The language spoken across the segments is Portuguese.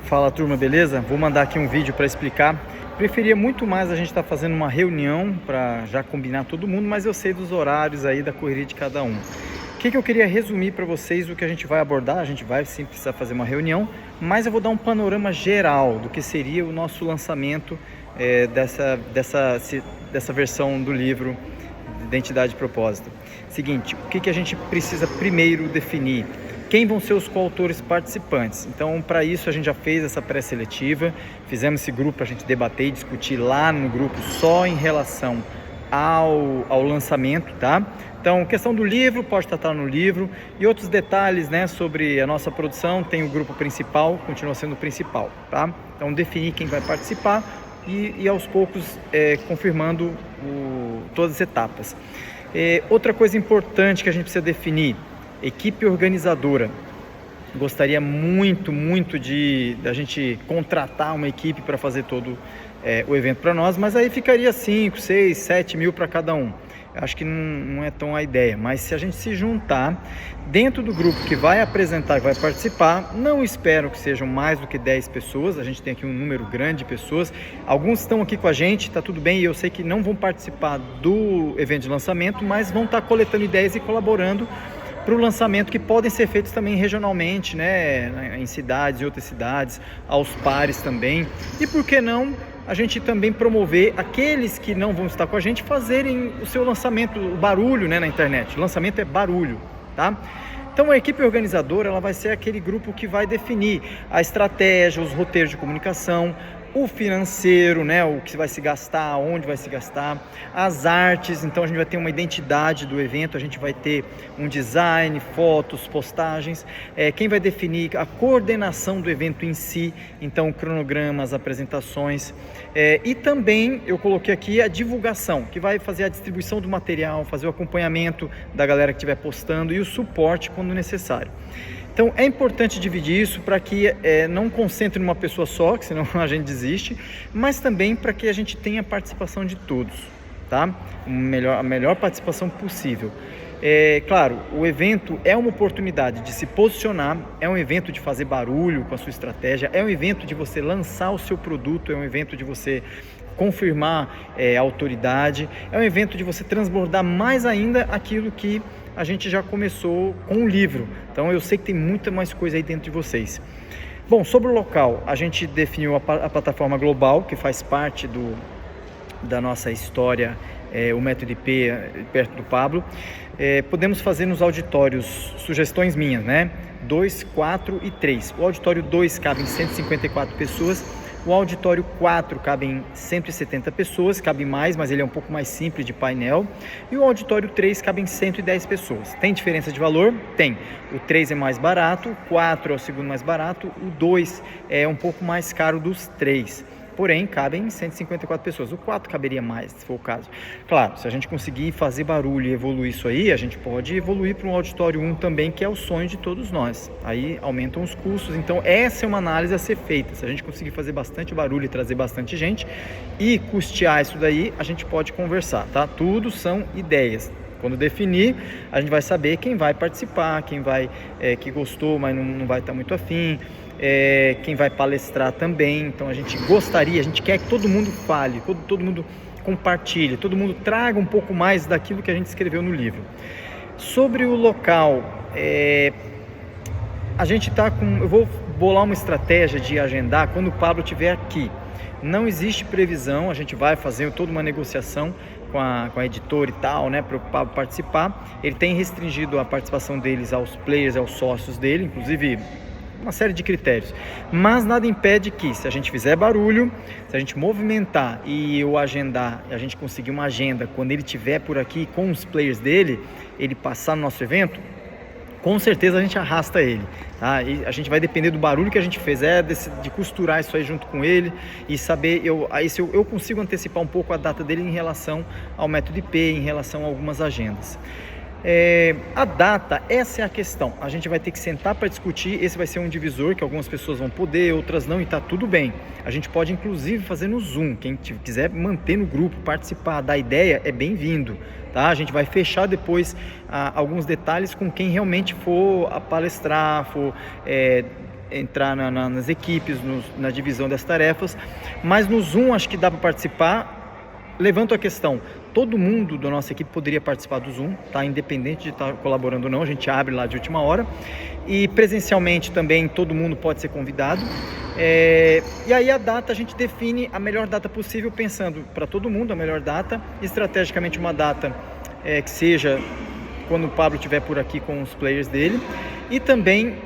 Fala turma, beleza? Vou mandar aqui um vídeo para explicar. Preferia muito mais a gente estar fazendo uma reunião para já combinar todo mundo, mas eu sei dos horários aí da correria de cada um. O que eu queria resumir para vocês, o que a gente vai abordar? A gente vai sim precisar fazer uma reunião, mas eu vou dar um panorama geral do que seria o nosso lançamento dessa versão do livro Identidade e Propósito. Seguinte, o que a gente precisa primeiro definir? Quem vão ser os coautores participantes? Então, para isso, a gente já fez essa pré-seletiva, fizemos esse grupo para a gente debater e discutir lá no grupo só em relação ao lançamento, tá? Então, questão do livro, pode tratar no livro, e outros detalhes, né, sobre a nossa produção, tem o grupo principal, continua sendo o principal, tá? Então, definir quem vai participar e aos poucos confirmando todas as etapas. Outra coisa importante que a gente precisa definir: equipe organizadora. Gostaria muito da gente contratar uma equipe para fazer todo o evento para nós, mas aí ficaria 5, 6, 7 mil para cada um. Acho que não é tão a ideia, mas se a gente se juntar dentro do grupo que vai apresentar e vai participar, não espero que sejam mais do que 10 pessoas, a gente tem aqui um número grande de pessoas, alguns estão aqui com a gente, tá tudo bem, e eu sei que não vão participar do evento de lançamento, mas vão estar coletando ideias e colaborando para o lançamento, que podem ser feitos também regionalmente, né, em cidades e outras cidades, aos pares também. E por que não a gente também promover aqueles que não vão estar com a gente fazerem o seu lançamento, o barulho, né, na internet. O lançamento é barulho, tá? Então a equipe organizadora, ela vai ser aquele grupo que vai definir a estratégia, os roteiros de comunicação, o financeiro, né, o que vai se gastar, onde vai se gastar, as artes. Então a gente vai ter uma identidade do evento, a gente vai ter um design, fotos, postagens, quem vai definir a coordenação do evento em si, então cronogramas, apresentações, e também eu coloquei aqui a divulgação, que vai fazer a distribuição do material, fazer o acompanhamento da galera que estiver postando e o suporte quando necessário. Então é importante dividir isso para que não concentre numa pessoa só, que senão a gente desiste, mas também para que a gente tenha participação de todos, tá? A melhor participação possível. Claro, o evento é uma oportunidade de se posicionar, é um evento de fazer barulho com a sua estratégia, é um evento de você lançar o seu produto, é um evento de você confirmar a autoridade, é um evento de você transbordar mais ainda aquilo que a gente já começou com o livro. Então eu sei que tem muita mais coisa aí dentro de vocês. Bom, sobre o local, a gente definiu a plataforma global, que faz parte da nossa história, o Método IP, perto do Pablo. Podemos fazer nos auditórios, sugestões minhas, né? 2, 4 e 3. O auditório 2 cabe em 154 pessoas. O auditório 4 cabe em 170 pessoas, cabe mais, mas ele é um pouco mais simples de painel. E o auditório 3 cabe em 110 pessoas. Tem diferença de valor? Tem. O 3 é mais barato, o 4 é o segundo mais barato, o 2 é um pouco mais caro dos 3. Porém, cabem 154 pessoas. O 4 caberia mais, se for o caso. Claro, se a gente conseguir fazer barulho e evoluir isso aí, a gente pode evoluir para um auditório 1 também, que é o sonho de todos nós. Aí aumentam os custos. Então, essa é uma análise a ser feita. Se a gente conseguir fazer bastante barulho e trazer bastante gente e custear isso daí, a gente pode conversar, tá? Tudo são ideias. Quando definir, a gente vai saber quem vai participar, quem vai que gostou, mas não vai estar muito afim. Quem vai palestrar também. Então a gente quer que todo mundo fale, todo mundo compartilhe, todo mundo traga um pouco mais daquilo que a gente escreveu no livro. Sobre o local, a gente eu vou bolar uma estratégia de agendar quando o Pablo estiver aqui. Não existe previsão, a gente vai fazer toda uma negociação com a editora e tal, né, para o Pablo participar. Ele tem restringido a participação deles aos players, aos sócios dele, inclusive uma série de critérios, mas nada impede que, se a gente fizer barulho, se a gente movimentar e eu agendar, a gente conseguir uma agenda quando ele estiver por aqui com os players dele, ele passar no nosso evento, com certeza a gente arrasta ele, tá? E a gente vai depender do barulho que a gente fizer, de costurar isso aí junto com ele e saber, se eu consigo antecipar um pouco a data dele em relação ao Método IP, em relação a algumas agendas. A data, essa é a questão. A gente vai ter que sentar para discutir. Esse vai ser um divisor que algumas pessoas vão poder, outras não, e tá tudo bem. A gente pode inclusive fazer no Zoom. Quem quiser manter no grupo, participar da ideia, é bem-vindo, tá? A gente vai fechar depois alguns detalhes com quem realmente for a palestrar, for entrar nas equipes, na divisão das tarefas, mas no Zoom acho que dá para participar. Levanto a questão, todo mundo da nossa equipe poderia participar do Zoom, tá? Independente de estar colaborando ou não, a gente abre lá de última hora. E presencialmente também todo mundo pode ser convidado. E aí a data, a gente define a melhor data possível, pensando para todo mundo a melhor data, estrategicamente uma data que seja quando o Pablo estiver por aqui com os players dele. E também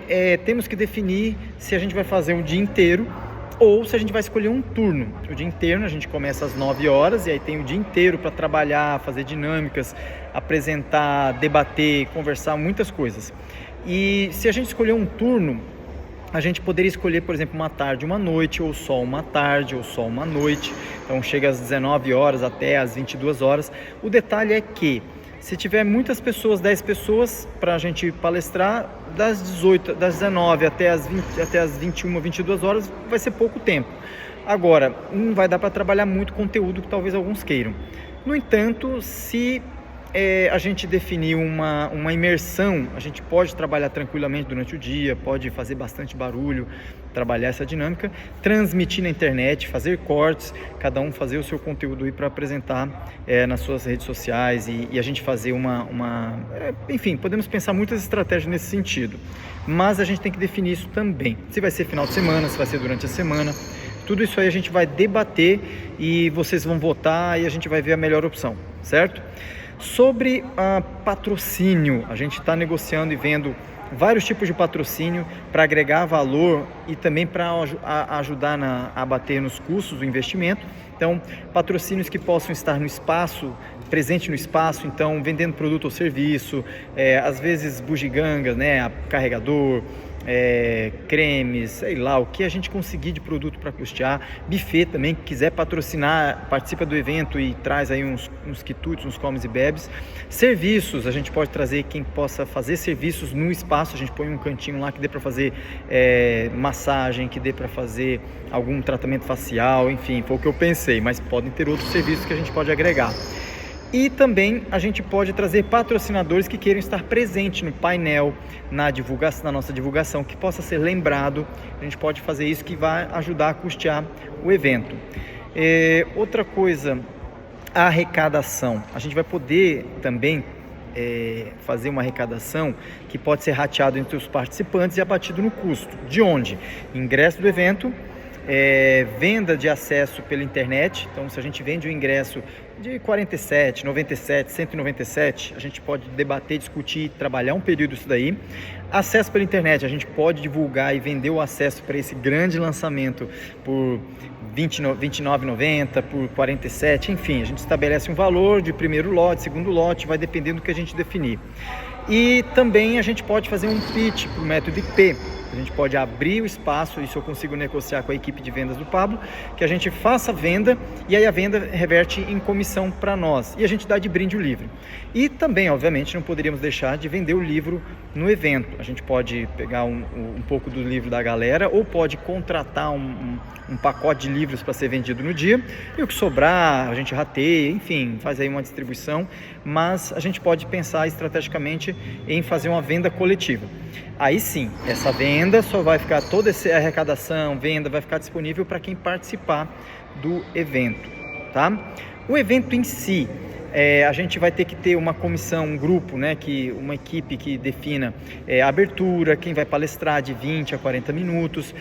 temos que definir se a gente vai fazer um dia inteiro ou se a gente vai escolher um turno. O dia inteiro a gente começa às 9 horas e aí tem o dia inteiro para trabalhar, fazer dinâmicas, apresentar, debater, conversar, muitas coisas. E se a gente escolher um turno, a gente poderia escolher, por exemplo, uma tarde, uma noite, ou só uma tarde, ou só uma noite. Então chega às 19 horas até às 22 horas. O detalhe é que se tiver muitas pessoas, 10 pessoas, para a gente palestrar, das 19 até as 21, 22 horas, vai ser pouco tempo. Agora, não vai dar para trabalhar muito conteúdo que talvez alguns queiram. No entanto, se a gente definir uma imersão, a gente pode trabalhar tranquilamente durante o dia, pode fazer bastante barulho, trabalhar essa dinâmica, transmitir na internet, fazer cortes, cada um fazer o seu conteúdo aí para apresentar nas suas redes sociais e a gente fazer enfim, podemos pensar muitas estratégias nesse sentido, mas a gente tem que definir isso também, se vai ser final de semana, se vai ser durante a semana, tudo isso aí a gente vai debater e vocês vão votar e a gente vai ver a melhor opção, certo? Sobre patrocínio, a gente está negociando e vendo vários tipos de patrocínio para agregar valor e também para ajudar a bater nos custos do investimento. Então, patrocínios que possam estar no espaço, presente no espaço, então vendendo produto ou serviço, às vezes bugigangas, né, carregador, cremes, sei lá, o que a gente conseguir de produto para custear, buffet também, que quiser patrocinar, participa do evento e traz aí uns quitutes, uns comes e bebes. Serviços, a gente pode trazer quem possa fazer serviços no espaço, a gente põe um cantinho lá que dê para fazer massagem, que dê para fazer algum tratamento facial, enfim, foi o que eu pensei, mas podem ter outros serviços que a gente pode agregar. E também a gente pode trazer patrocinadores que queiram estar presentes no painel, na nossa divulgação, que possa ser lembrado. A gente pode fazer isso que vai ajudar a custear o evento. Outra coisa, a arrecadação. A gente vai poder também fazer uma arrecadação que pode ser rateado entre os participantes e abatido no custo. De onde? Ingresso do evento, venda de acesso pela internet. Então, se a gente vende o ingresso de 47, 97, 197, a gente pode debater, discutir, trabalhar um período isso daí. Acesso pela internet, a gente pode divulgar e vender o acesso para esse grande lançamento por R$ 29,90, por 47, enfim, a gente estabelece um valor de primeiro lote, segundo lote, vai dependendo do que a gente definir. E também a gente pode fazer um pitch para o método IP. A gente pode abrir o espaço, isso eu consigo negociar com a equipe de vendas do Pablo, que a gente faça a venda e aí a venda reverte em comissão para nós e a gente dá de brinde o livro. E também, obviamente, não poderíamos deixar de vender o livro no evento. A gente pode pegar um pouco do livro da galera ou pode contratar um pacote de livros para ser vendido no dia e o que sobrar a gente rateia, enfim, faz aí uma distribuição, mas a gente pode pensar estrategicamente em fazer uma venda coletiva. Aí sim, essa venda só vai ficar, toda essa arrecadação, venda, vai ficar disponível para quem participar do evento, tá? O evento em si, a gente vai ter que ter uma comissão, um grupo, né, uma equipe que defina a abertura, quem vai palestrar de 20 a 40 minutos,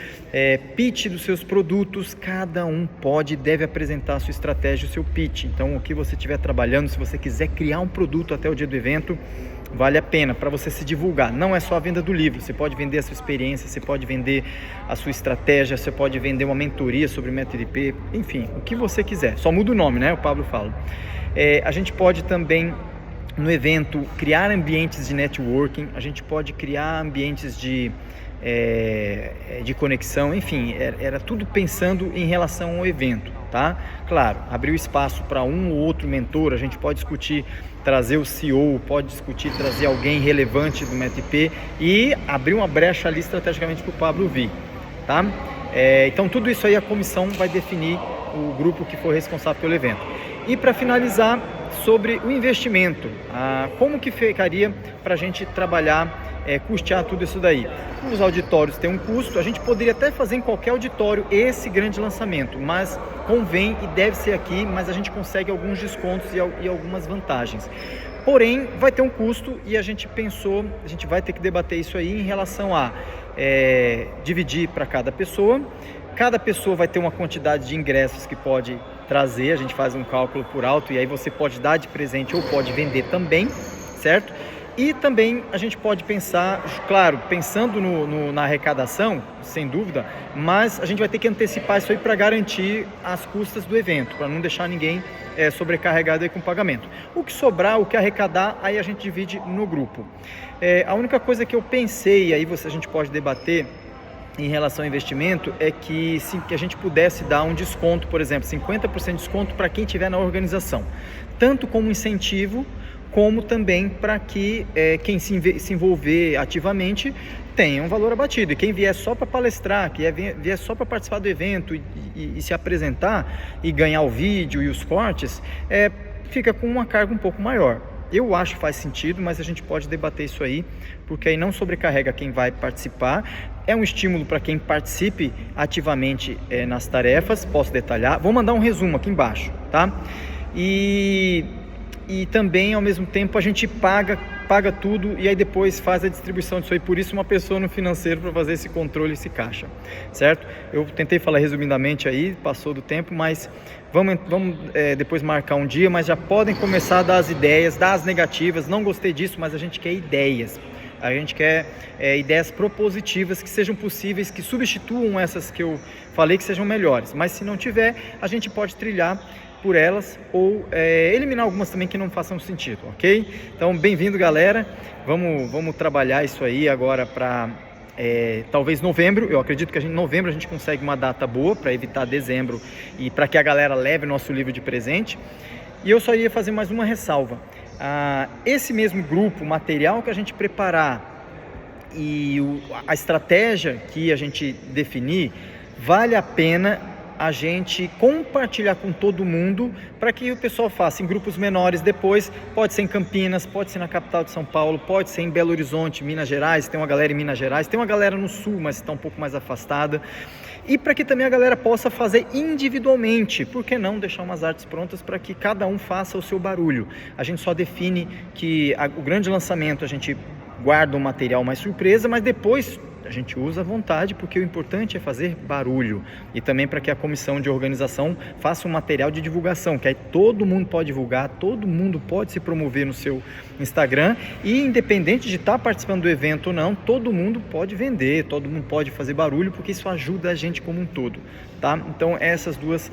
pitch dos seus produtos, cada um pode e deve apresentar a sua estratégia, o seu pitch. Então, o que você estiver trabalhando, se você quiser criar um produto até o dia do evento, vale a pena para você se divulgar. Não é só a venda do livro, você pode vender a sua experiência, você pode vender a sua estratégia, você pode vender uma mentoria sobre método IP, enfim, o que você quiser. Só muda o nome, né? O Pablo fala. A gente pode também, no evento, criar ambientes de networking, a gente pode criar ambientes de conexão, enfim, era tudo pensando em relação ao evento, tá? Claro, abrir o espaço para um ou outro mentor, a gente pode discutir, trazer o CEO, pode discutir, trazer alguém relevante do MetIP e abrir uma brecha ali estrategicamente para o Pablo vir, tá? Então tudo isso aí a comissão vai definir o grupo que for responsável pelo evento. E para finalizar, sobre o investimento, como que ficaria para a gente trabalhar custear tudo isso daí. Os auditórios têm um custo, a gente poderia até fazer em qualquer auditório esse grande lançamento, mas convém e deve ser aqui, mas a gente consegue alguns descontos e algumas vantagens. Porém, vai ter um custo e a gente pensou, a gente vai ter que debater isso aí em relação a dividir para cada pessoa. Cada pessoa vai ter uma quantidade de ingressos que pode trazer, a gente faz um cálculo por alto e aí você pode dar de presente ou pode vender também, certo? E também a gente pode pensar, claro, pensando na arrecadação, sem dúvida, mas a gente vai ter que antecipar isso aí para garantir as custas do evento, para não deixar ninguém sobrecarregado aí com o pagamento. O que sobrar, o que arrecadar, aí a gente divide no grupo. A única coisa que eu pensei, aí a gente pode debater em relação ao investimento, é que a gente pudesse dar um desconto, por exemplo, 50% de desconto para quem estiver na organização, tanto como incentivo, como também para que quem se envolver ativamente tenha um valor abatido. E quem vier só para palestrar, que vier só para participar do evento e se apresentar e ganhar o vídeo e os cortes, fica com uma carga um pouco maior. Eu acho que faz sentido, mas a gente pode debater isso aí, porque aí não sobrecarrega quem vai participar. É um estímulo para quem participe ativamente nas tarefas, posso detalhar. Vou mandar um resumo aqui embaixo, tá? E também, ao mesmo tempo, a gente paga tudo e aí depois faz a distribuição disso aí. Por isso, uma pessoa no financeiro para fazer esse controle, esse caixa, certo? Eu tentei falar resumidamente aí, passou do tempo, mas vamos depois marcar um dia, mas já podem começar a dar as ideias, dar as negativas. Não gostei disso, mas a gente quer ideias. A gente quer ideias propositivas que sejam possíveis, que substituam essas que eu falei, que sejam melhores. Mas se não tiver, a gente pode trilhar por elas ou eliminar algumas também que não façam sentido, ok? Então, bem-vindo, galera. Vamos trabalhar isso aí agora para talvez novembro. Eu acredito que em novembro a gente consegue uma data boa para evitar dezembro e para que a galera leve nosso livro de presente. E eu só ia fazer mais uma ressalva. Esse mesmo grupo, o material que a gente preparar e a estratégia que a gente definir, vale a pena a gente compartilhar com todo mundo para que o pessoal faça em grupos menores depois. Pode ser em Campinas, pode ser na capital de São Paulo, pode ser em Belo Horizonte, Minas Gerais. Tem uma galera em Minas Gerais, tem uma galera no Sul, mas está um pouco mais afastada. E para que também a galera possa fazer individualmente, por que não deixar umas artes prontas para que cada um faça o seu barulho. A gente só define que o grande lançamento a gente guarda um material mais surpresa, mas depois a gente usa à vontade, porque o importante é fazer barulho. E também para que a comissão de organização faça um material de divulgação, que aí todo mundo pode divulgar, todo mundo pode se promover no seu Instagram, e independente de estar participando do evento ou não, todo mundo pode vender, todo mundo pode fazer barulho, porque isso ajuda a gente como um todo, tá? Então essas duas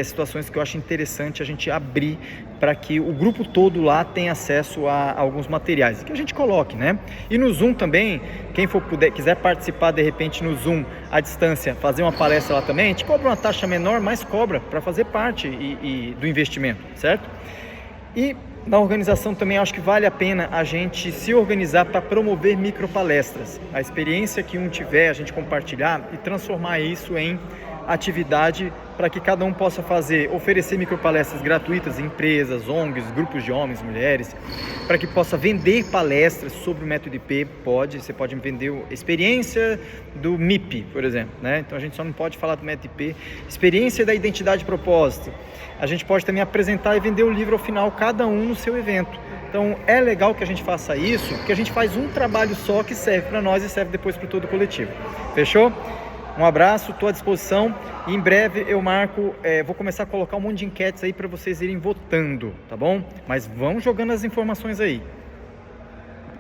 situações que eu acho interessante a gente abrir para que o grupo todo lá tenha acesso a alguns materiais que a gente coloque, né? E no Zoom também, quem quiser participar de repente no Zoom à distância, fazer uma palestra lá também, a gente cobra uma taxa menor, mas cobra para fazer parte do investimento, certo? E na organização também acho que vale a pena a gente se organizar para promover micropalestras. A experiência que um tiver, a gente compartilhar e transformar isso em atividade para que cada um possa oferecer micropalestras gratuitas em empresas, ONGs, grupos de homens, mulheres, para que possa vender palestras sobre o método IP. Você pode vender a experiência do MIP, por exemplo, né? Então a gente só não pode falar do método IP, experiência da identidade e propósito. A gente pode também apresentar e vender o livro ao final, cada um no seu evento. Então é legal que a gente faça isso, porque a gente faz um trabalho só que serve para nós e serve depois para todo o coletivo. Fechou? Um abraço, estou à disposição e em breve eu marco, vou começar a colocar um monte de enquetes aí para vocês irem votando, tá bom? Mas vão jogando as informações aí.